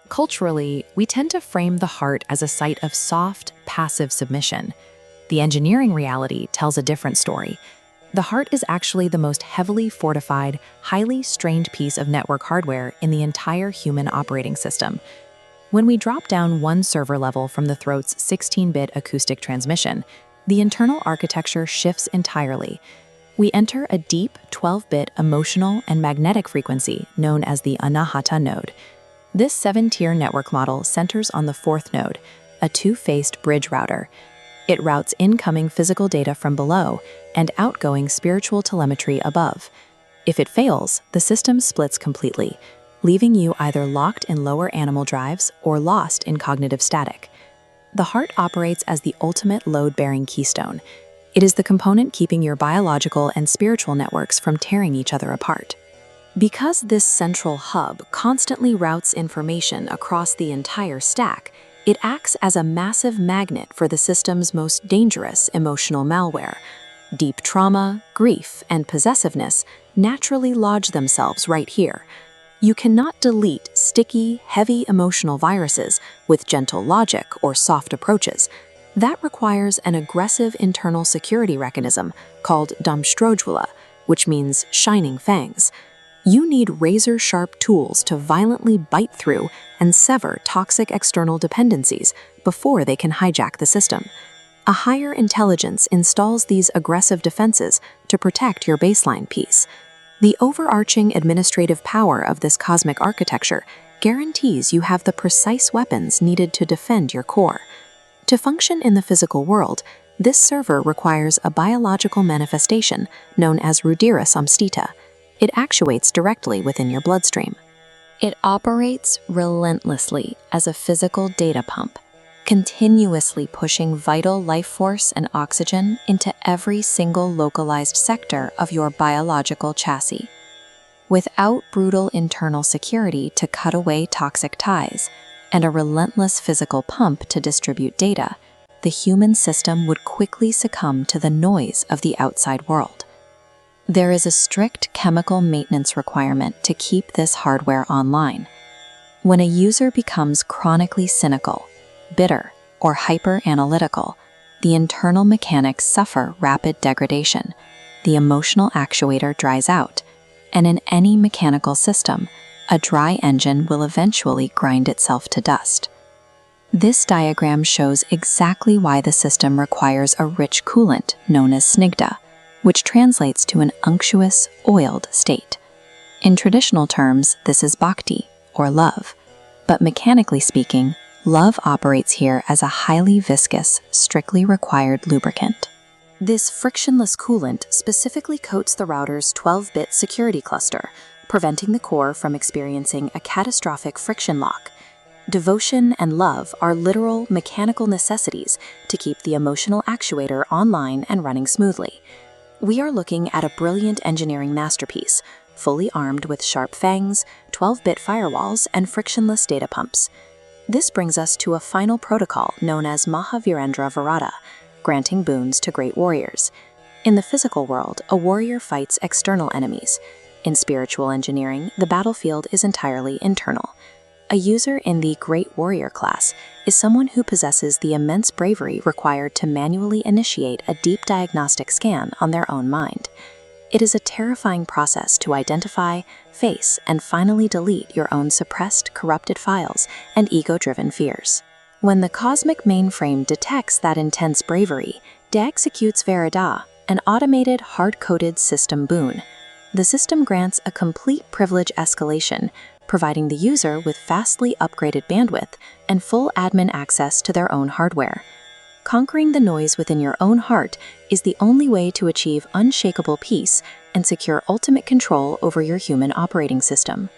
Culturally, we tend to frame the heart as a site of soft, passive submission. The engineering reality tells a different story. The heart is actually the most heavily fortified, highly strained piece of network hardware in the entire human operating system. When we drop down one server level from the throat's 16-bit acoustic transmission, the internal architecture shifts entirely. We enter a deep 12-bit emotional and magnetic frequency known as the Anāhata node. This 7-tier network model centers on the 4th node, a two-faced bridge router. It routes incoming physical data from below and outgoing spiritual telemetry above. If it fails, the system splits completely, leaving you either locked in lower animal drives or lost in cognitive static. The heart operates as the ultimate load-bearing keystone. It is the component keeping your biological and spiritual networks from tearing each other apart. Because this central hub constantly routes information across the entire stack, it acts as a massive magnet for the system's most dangerous emotional malware. Deep trauma, grief, and possessiveness naturally lodge themselves right here. You cannot delete sticky, heavy emotional viruses with gentle logic or soft approaches. That requires an aggressive internal security mechanism called damstrojula, which means shining fangs. You need razor-sharp tools to violently bite through and sever toxic external dependencies before they can hijack the system. A higher intelligence installs these aggressive defenses to protect your baseline piece. The overarching administrative power of this cosmic architecture guarantees you have the precise weapons needed to defend your core. To function in the physical world, this server requires a biological manifestation known as Rudira Samstita. It actuates directly within your bloodstream. It operates relentlessly as a physical data pump, continuously pushing vital life force and oxygen into every single localized sector of your biological chassis. Without brutal internal security to cut away toxic ties and a relentless physical pump to distribute data, the human system would quickly succumb to the noise of the outside world. There is a strict chemical maintenance requirement to keep this hardware online. When a user becomes chronically cynical, bitter, or hyper-analytical, the internal mechanics suffer rapid degradation, the emotional actuator dries out, and in any mechanical system, a dry engine will eventually grind itself to dust. This diagram shows exactly why the system requires a rich coolant known as snigdha, which translates to an unctuous, oiled state. In traditional terms, this is bhakti, or love, but mechanically speaking, love operates here as a highly viscous, strictly required lubricant. This frictionless coolant specifically coats the router's 12-bit security cluster, preventing the core from experiencing a catastrophic friction lock. Devotion and love are literal mechanical necessities to keep the emotional actuator online and running smoothly. We are looking at a brilliant engineering masterpiece, fully armed with sharp fangs, 12-bit firewalls, and frictionless data pumps. This brings us to a final protocol known as Mahavirendra Varada, granting boons to great warriors. In the physical world, a warrior fights external enemies. In spiritual engineering, the battlefield is entirely internal. A user in the Great Warrior class is someone who possesses the immense bravery required to manually initiate a deep diagnostic scan on their own mind. It is a terrifying process to identify, face, and finally delete your own suppressed, corrupted files and ego-driven fears. When the cosmic mainframe detects that intense bravery, it executes Varada, an automated, hard-coded system boon. The system grants a complete privilege escalation, providing the user with vastly upgraded bandwidth and full admin access to their own hardware. Conquering the noise within your own heart is the only way to achieve unshakable peace and secure ultimate control over your human operating system.